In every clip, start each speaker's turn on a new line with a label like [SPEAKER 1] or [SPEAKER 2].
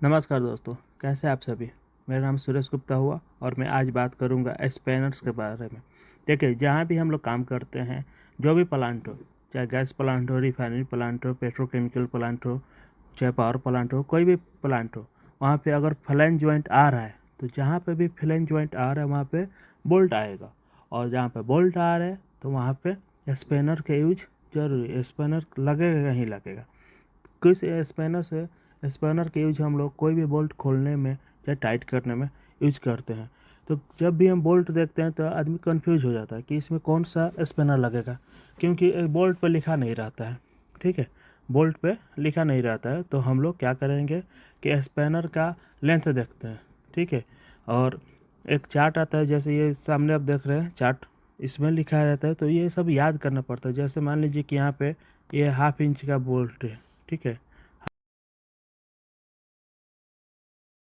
[SPEAKER 1] नमस्कार दोस्तों, कैसे आप सभी। मेरा नाम सुरेश गुप्ता हुआ और मैं आज बात करूंगा स्पैनर्स के बारे में। देखिए, जहाँ भी हम लोग काम करते हैं, जो भी प्लांट हो, चाहे गैस प्लांट हो, रिफाइनरी प्लांट हो, पेट्रोकेमिकल प्लांट हो, चाहे पावर प्लांट हो, कोई भी प्लांट हो, वहाँ पे अगर फ्लैंज जॉइंट आ रहा है तो जहाँ पे भी फ्लैंज जॉइंट आ रहा है वहाँ पे बोल्ट आएगा, और जहाँ पे बोल्ट आ रहा है तो वहाँ पे स्पैनर का यूज जरूरी है। स्पैनर लगेगा ही लगेगा। किस स्पैनर के यूज हम लोग कोई भी बोल्ट खोलने में या टाइट करने में यूज करते हैं। तो जब भी हम बोल्ट देखते हैं तो आदमी कंफ्यूज हो जाता है कि इसमें कौन सा स्पैनर लगेगा, क्योंकि बोल्ट पे लिखा नहीं रहता है। ठीक है, बोल्ट पे लिखा नहीं रहता है तो हम लोग क्या करेंगे कि स्पैनर का लेंथ देखते हैं। ठीक है, और एक चार्ट आता है, जैसे ये सामने आप देख रहे हैं चार्ट, इसमें लिखा रहता है, तो ये सब याद करना पड़ता है। जैसे मान लीजिए कि यहाँ पे ये 1/2 इंच का बोल्ट है। ठीक है,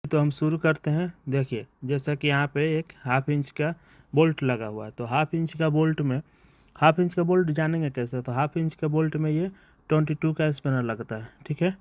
[SPEAKER 1] तो हम शुरू करते हैं। देखिए, जैसा कि यहाँ पे एक 1/2 इंच का बोल्ट लगा हुआ है, तो 1/2 इंच का बोल्ट में 1/2 इंच का बोल्ट जानेंगे कैसे, तो 1/2 इंच का बोल्ट में ये 22 का स्पैनर लगता है। ठीक है,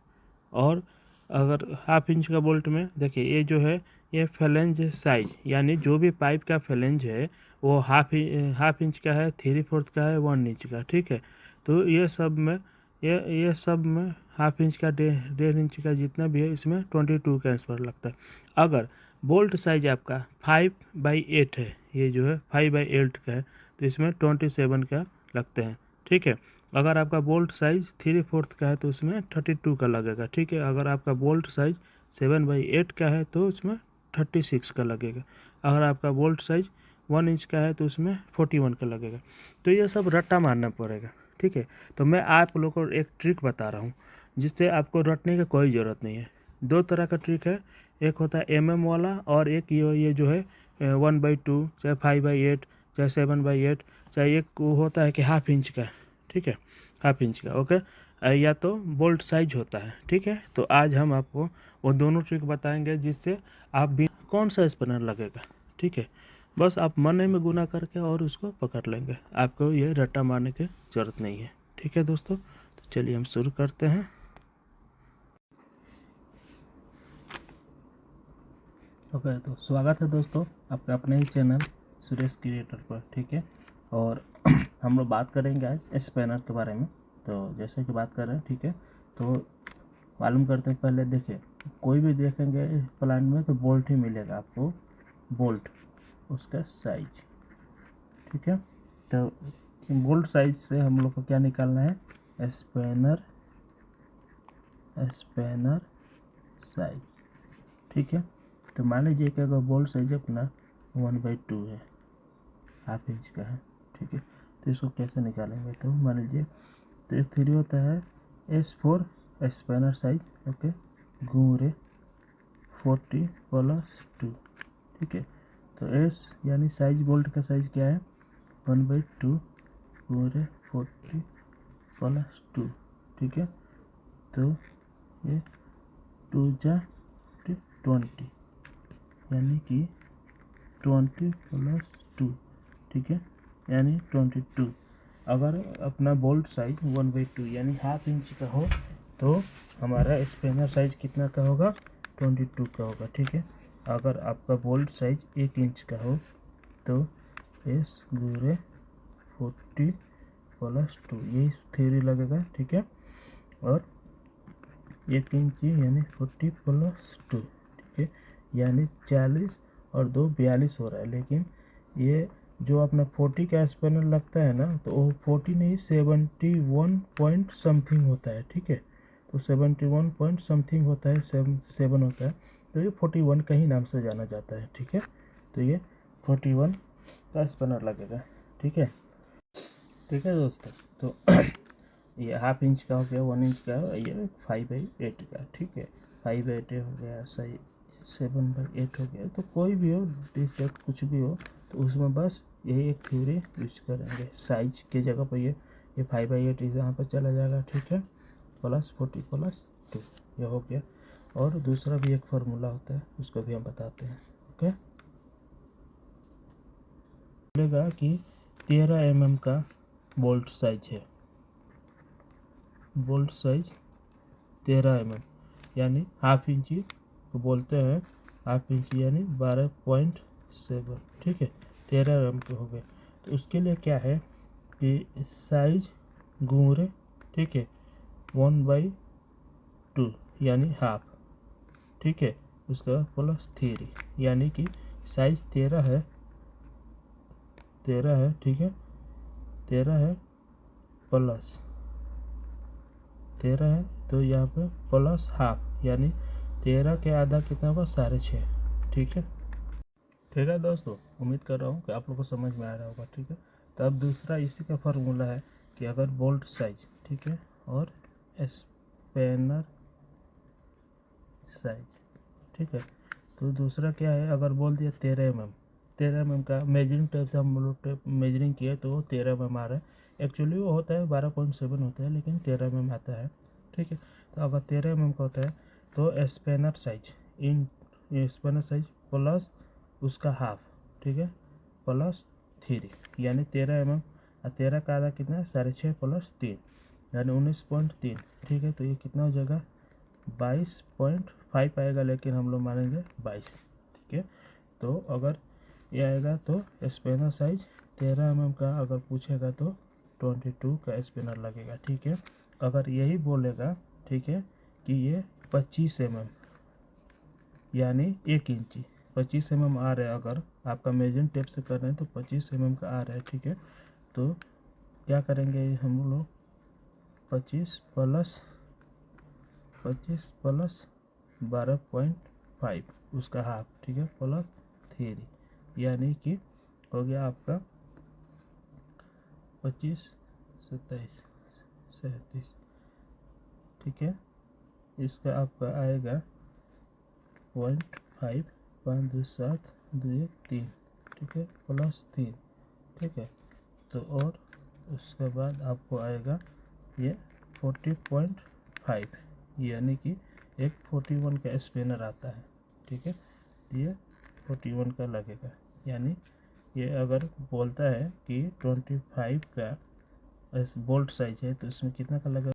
[SPEAKER 1] और अगर 1/2 इंच का बोल्ट में देखिए, ये जो है ये फ्लेंज साइज, यानी जो भी पाइप का फ्लेंज है वो हाफ इंच का है, 3/4 का है, 1 इंच का। ठीक है, तो ये सब में 1/2 इंच का, 1.5 इंच का, जितना भी है इसमें 22 का स्पैनर लगता है। अगर बोल्ट साइज आपका 5/8 है, ये जो है 5/8 का है, तो इसमें 27 का लगते हैं। ठीक है, अगर आपका बोल्ट साइज 3/4 का है तो उसमें 32 का लगेगा। ठीक है, अगर आपका बोल्ट साइज 7/8 का है तो उसमें 36 का लगेगा। अगर आपका बोल्ट साइज 1 इंच का है तो उसमें 41 का लगेगा। तो ये सब रट्टा मारना पड़ेगा। ठीक है, तो मैं आप लोगों को एक ट्रिक बता रहा हूँ जिससे आपको रटने की कोई ज़रूरत नहीं है। दो तरह का ट्रिक है, एक होता है वाला, और एक ये जो है 1/2, चाहे 5/8, चाहे 7/8, चाहे एक वो होता है कि 1/2 इंच का। ठीक है, 1/2 इंच का। ओके, या तो बोल्ट साइज होता है। ठीक है, तो आज हम आपको वो दोनों ट्रिक बताएंगे जिससे आप भी कौन सा स्पिनर लगेगा। ठीक है, बस आप मन में गुना करके और उसको पकड़ लेंगे, आपको ये रट्टा मारने की ज़रूरत नहीं है। ठीक है दोस्तों, तो चलिए हम शुरू करते हैं। ओके, तो स्वागत है दोस्तों आपका अपने ही चैनल सुरेश क्रिएटर पर। ठीक है, और हम लोग बात करेंगे आज स्पैनर के बारे में। तो जैसे कि बात कर रहे हैं, ठीक है, तो मालूम करते हैं। पहले देखिए, कोई भी देखेंगे प्लांट में तो बोल्ट ही मिलेगा आपको, बोल्ट, उसका साइज। ठीक है, तो बोल्ट साइज से हम लोग को क्या निकालना है, स्पैनर स्पैनर साइज। ठीक है, तो मान लीजिए कि अगर बोल्ट साइज अपना 1/2 है, 1/2 इंच का है। ठीक है, तो इसको कैसे निकालेंगे, तो मान लीजिए, तो एक थ्योरी होता है S4 स्पैनर साइज। ओके, घूरे 40+2। ठीक है, तो S यानी साइज, बोल्ट का साइज क्या है, 1/2 घूरे 40+2। ठीक है, तो ये 2 जा 20, यानी कि 20+2। ठीक है, यानी 22। अगर अपना बोल्ट साइज 1/2 यानी 1/2 इंच का हो तो हमारा स्पैनर साइज कितना का होगा, 22 का होगा। ठीक है, अगर आपका बोल्ट साइज 1 इंच का हो तो S गुरे 40+2, यही थ्योरी लगेगा। ठीक है, और 1 इंच यानी 40+2। ठीक है, यानी 40 और 2 42 हो रहा है। लेकिन ये जो अपना 40 का स्पैनर लगता है ना, तो वो 40 नहीं, 71 पॉइंट समथिंग होता है। ठीक है, तो 71 पॉइंट समथिंग होता है, 7 होता है, तो ये 41 का ही नाम से जाना जाता है। ठीक है, तो ये 41 का स्पैनर लगेगा। ठीक है, ठीक है दोस्तों, तो ये 1/2 इंच का हो गया, 1 इंच का हो, ये 5/8 का। ठीक है, 5/8 हो गया, सही, 7/8 हो गया, तो कोई भी हो डिफेक्ट कुछ भी हो तो उसमें बस यही एक थ्योरी यूज करेंगे। साइज के जगह पर ये 5/8 यहाँ पर चला जाएगा। ठीक है, +40+2 ये हो गया। और दूसरा भी एक फार्मूला होता है, उसको भी हम बताते हैं। ओके, बोलेगा कि 13 mm का बोल्ट साइज है, बोल्ट साइज 13 mm, यानी 1/2 इंच को बोलते हैं हाफ इंच यानी 12.7, ठीक है, 13 mm के हो गए। तो उसके लिए क्या है कि साइज घूमरे, ठीक है, 1/2 यानी हाफ, ठीक है, उसके बाद प्लस 3 यानी कि साइज 13 है, ठीक है, 13 है प्लस 13 है, तो यहाँ पे प्लस हाफ यानी 13 के आधा कितना होगा 6.5, ठीक है दोस्तों, उम्मीद कर रहा हूँ कि आप लोग को समझ में आ रहा होगा, ठीक है। तो अब दूसरा इसी का फार्मूला है कि अगर बोल्ट साइज, ठीक है, और स्पैनर साइज, ठीक है, तो दूसरा क्या है, अगर बोल दिया 13 mm का मेजरिंग टेप से हम लोग टेप मेजरिंग किए तो 13 mm आ रहा है। एक्चुअली वो होता है 12.7 होता है, लेकिन 13 mm आता है, ठीक है। तो अगर 13 mm का होता है तो स्पैनर साइज प्लस उसका हाफ, ठीक है, प्लस 3 यानी 13 mm, और 13 का आधा कितना है 6.5 प्लस 3 यानी 19.3, ठीक है। तो ये कितना हो जाएगा 22.5 आएगा, लेकिन हम लोग मानेंगे 22, ठीक है। तो अगर ये आएगा तो स्पैनर साइज 13 mm का अगर पूछेगा तो 22 का स्पैनर लगेगा, ठीक है। अगर यही बोलेगा, ठीक है, कि ये 25 mm यानी 1 इंची 25 mm आ रहा है, अगर आपका मेजरिंग टेप से कर रहे हैं तो 25 mm का आ रहा है, ठीक है। तो क्या करेंगे हम लोग 25 प्लस 12.5 उसका हाफ, ठीक है, प्लस 3 यानी कि हो गया आपका 25, 27, 37, ठीक है। इसका आपका आएगा 0.5, 5 2 7 2 1 3, ठीक है, प्लस 3, ठीक है। तो और उसके बाद आपको आएगा ये 40.5 यानी कि एक 41 का स्पैनर आता है, ठीक है। ये 41 का लगेगा, यानी ये अगर बोलता है कि 25 का बोल्ट साइज है तो इसमें कितना का लगेगा